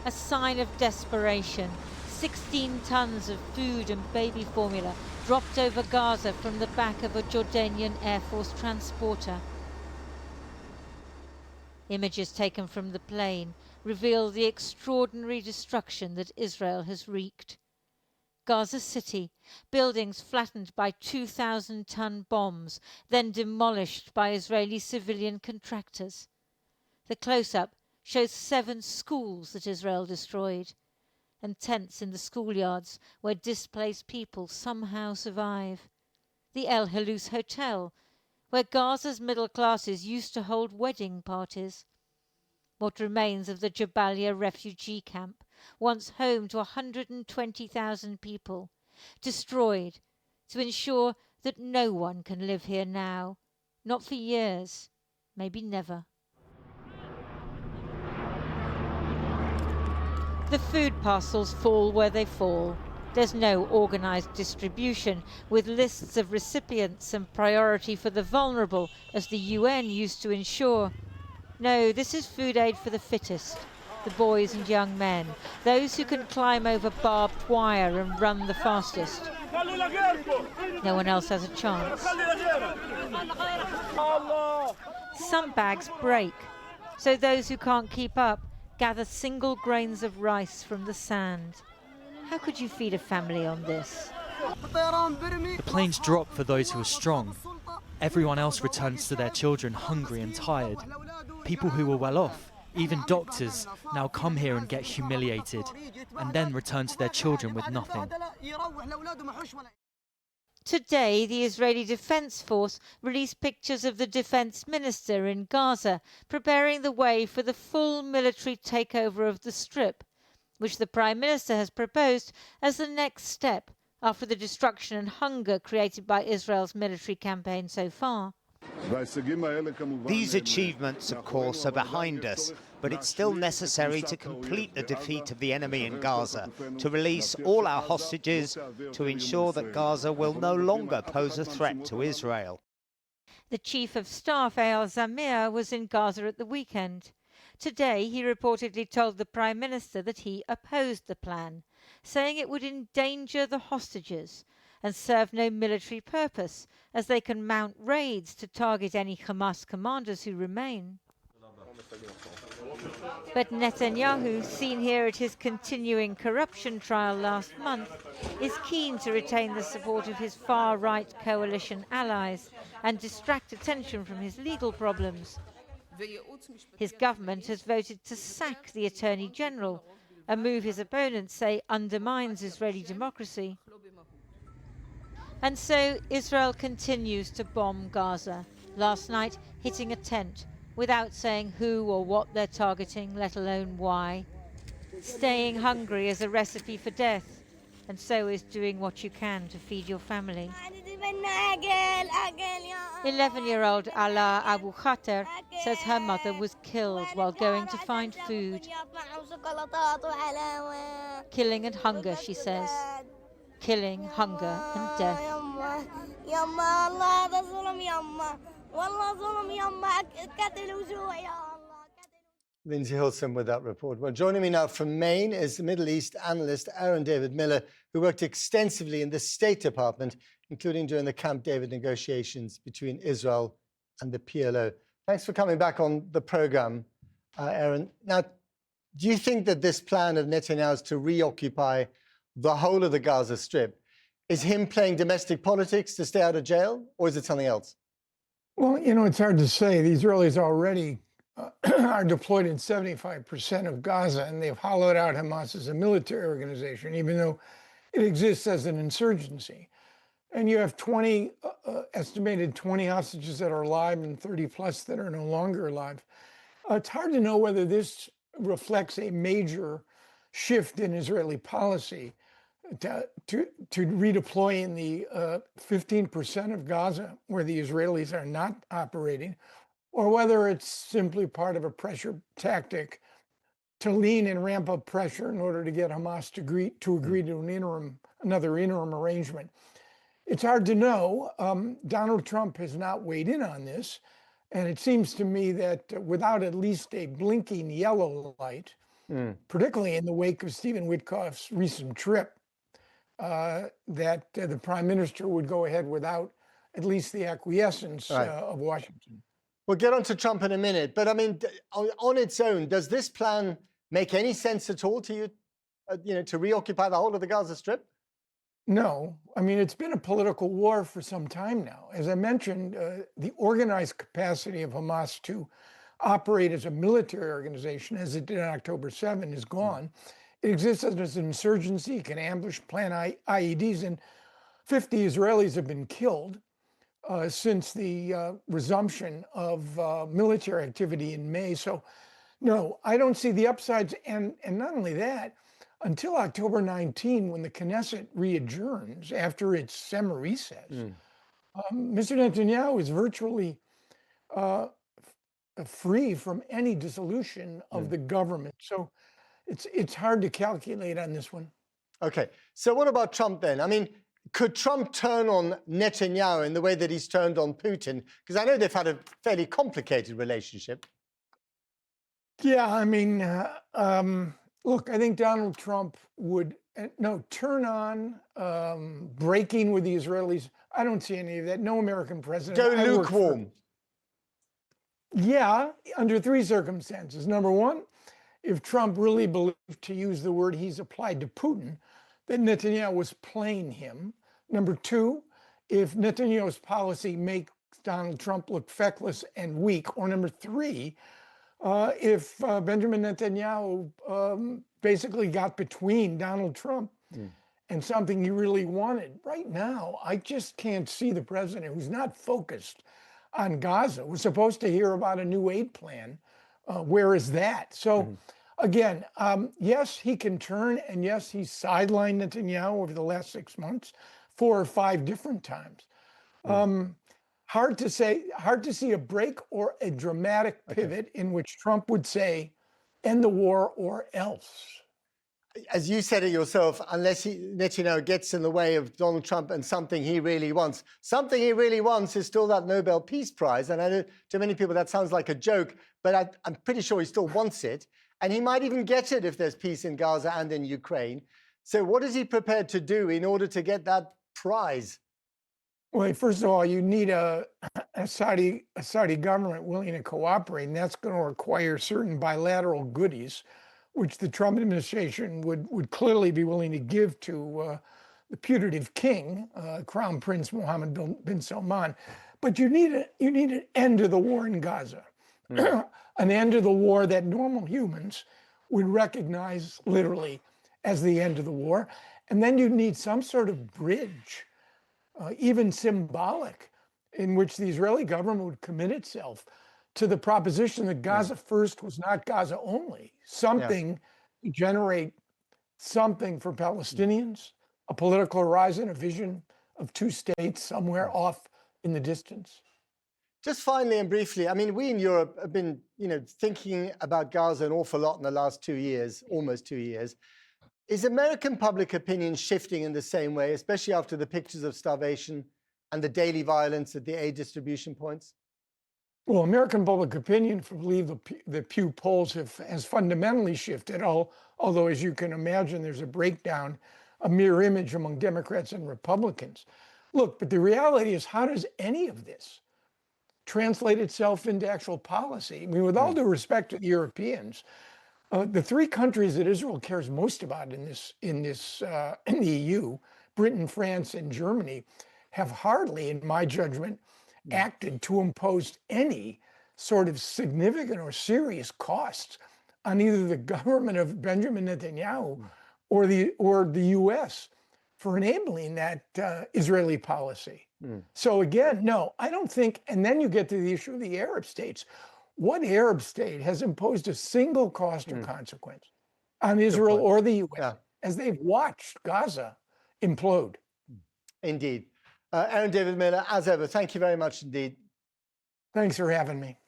a sign of desperation. 16 tons of food and baby formula dropped over Gaza from the back of a Jordanian Air Force transporter. Images taken from the plane reveal the extraordinary destruction that Israel has wreaked. Gaza City, buildings flattened by 2,000-ton bombs, then demolished by Israeli civilian contractors. The close-up shows 7 schools that Israel destroyed, and tents in the schoolyards where displaced people somehow survive. The El Halous Hotel, where Gaza's middle classes used to hold wedding parties. What remains of the Jabalia refugee camp, once home to 120,000 people, destroyed to ensure that no one can live here now, not for years, maybe never. The food parcels fall where they fall. There's no organised distribution, with lists of recipients and priority for the vulnerable, as the UN used to ensure. No, this is food aid for the fittest, the boys and young men, those who can climb over barbed wire and run the fastest. No one else has a chance. Some bags break, so those who can't keep up gather single grains of rice from the sand. How could you feed a family on this? The planes drop for those who are strong. Everyone else returns to their children hungry and tired. People who were well off, even doctors, now come here and get humiliated, and then return to their children with nothing. Today, the Israeli Defense Force released pictures of the defense minister in Gaza, preparing the way for the full military takeover of the Strip, which the Prime Minister has proposed as the next step after the destruction and hunger created by Israel's military campaign so far. These achievements, of course, are behind us, but it's still necessary to complete the defeat of the enemy in Gaza, to release all our hostages, to ensure that Gaza will no longer pose a threat to Israel. The Chief of Staff, Eyal Zamir, was in Gaza at the weekend. Today, he reportedly told the Prime Minister that he opposed the plan, saying it would endanger the hostages and serve no military purpose, as they can mount raids to target any Hamas commanders who remain. But Netanyahu, seen here at his continuing corruption trial last month, is keen to retain the support of his far-right coalition allies and distract attention from his legal problems. His government has voted to sack the Attorney General, a move his opponents say undermines Israeli democracy. And so Israel continues to bomb Gaza, last night hitting a tent without saying who or what they're targeting, let alone why. Staying hungry is a recipe for death, and so is doing what you can to feed your family. 11-year-old Ala Abu Khater says her mother was killed while going to find food. Killing and hunger, she says. Killing, hunger and death. Lindsay Hilson with that report. Well, joining me now from Maine is the Middle East analyst Aaron David Miller, who worked extensively in the State Department, including during the Camp David negotiations between Israel and the PLO. Thanks for coming back on the program, Aaron. Now, do you think that this plan of Netanyahu's to reoccupy the whole of the Gaza Strip is him playing domestic politics to stay out of jail, or is it something else? Well, you know, it's hard to say. The Israelis already are deployed in 75% of Gaza, and they've hollowed out Hamas as a military organization, even though it exists as an insurgency. And you have estimated 20 hostages that are alive and 30 plus that are no longer alive. It's hard to know whether this reflects a major shift in Israeli policy to redeploy in the 15% of Gaza where the Israelis are not operating, or whether it's simply part of a pressure tactic to lean and ramp up pressure in order to get Hamas to agree to another interim arrangement. It's hard to know. Donald Trump has not weighed in on this, and it seems to me that without at least a blinking yellow light, particularly in the wake of Stephen Witkoff's recent trip, that the prime minister would go ahead without at least the acquiescence of Washington. We'll get on to Trump in a minute, but I mean, on its own, does this plan make any sense at all to you, to reoccupy the whole of the Gaza Strip? No, I mean, it's been a political war for some time now. As I mentioned, the organized capacity of Hamas to operate as a military organization, as it did on October 7, is gone. It exists as an insurgency. It can ambush, plant IEDs, and 50 Israelis have been killed since the resumption of military activity in May. So, no, I don't see the upsides. And not only that, until October 19, when the Knesset re-adjourns after its summer recess, Mr. Netanyahu is virtually free from any dissolution of the government. So it's hard to calculate on this one. Okay, so what about Trump then? I mean, could Trump turn on Netanyahu in the way that he's turned on Putin? Because I know they've had a fairly complicated relationship. Yeah, I mean, look, I think Donald Trump would, turn on, breaking with the Israelis. I don't see any of that. No American president. Go lukewarm. Yeah, under three circumstances. Number one, if Trump really believed, to use the word he's applied to Putin, that Netanyahu was playing him. Number two, if Netanyahu's policy makes Donald Trump look feckless and weak. Or number three, if Benjamin Netanyahu basically got between Donald Trump and something he really wanted. Right now, I just can't see the president, who's not focused on Gaza. We're supposed to hear about a new aid plan. Where is that? So again, yes, he can turn, and yes, he's sidelined Netanyahu over the last 6 months, 4 or 5 different times. Hard to see a break or a dramatic pivot in which Trump would say, end the war or else. As you said it yourself, unless Netanyahu gets in the way of Donald Trump and something he really wants. Something he really wants is still that Nobel Peace Prize. And I know to many people that sounds like a joke, but I'm pretty sure he still wants it. And he might even get it if there's peace in Gaza and in Ukraine. So what is he prepared to do in order to get that prize? Well, first of all, you need a Saudi government willing to cooperate, and that's going to require certain bilateral goodies, which the Trump administration would clearly be willing to give to the putative king, Crown Prince Mohammed bin Salman. But you need an end to the war in Gaza, an end to the war that normal humans would recognize literally as the end of the war. And then you need some sort of bridge, even symbolic, in which the Israeli government would commit itself to the proposition that Gaza first was not Gaza only, something to generate something for Palestinians, a political horizon, a vision of 2 states somewhere off in the distance. Just finally and briefly, I mean, we in Europe have been, thinking about Gaza an awful lot in the last 2 years, almost 2 years. Is American public opinion shifting in the same way, especially after the pictures of starvation and the daily violence at the aid distribution points? Well, American public opinion, if you believe the Pew polls, has fundamentally shifted, although, as you can imagine, there's a breakdown, a mirror image among Democrats and Republicans. Look, but the reality is, how does any of this translate itself into actual policy? I mean, with all due respect to the Europeans, the 3 countries that Israel cares most about in the EU, Britain, France, and Germany, have hardly, in my judgment, acted to impose any sort of significant or serious costs on either the government of Benjamin Netanyahu or the U.S. for enabling that Israeli policy. So again, no, I don't think. And then you get to the issue of the Arab states. What Arab state has imposed a single cost or consequence on Israel or the U.S. as they've watched Gaza implode? Indeed. Aaron David Miller, as ever, thank you very much indeed. Thanks for having me.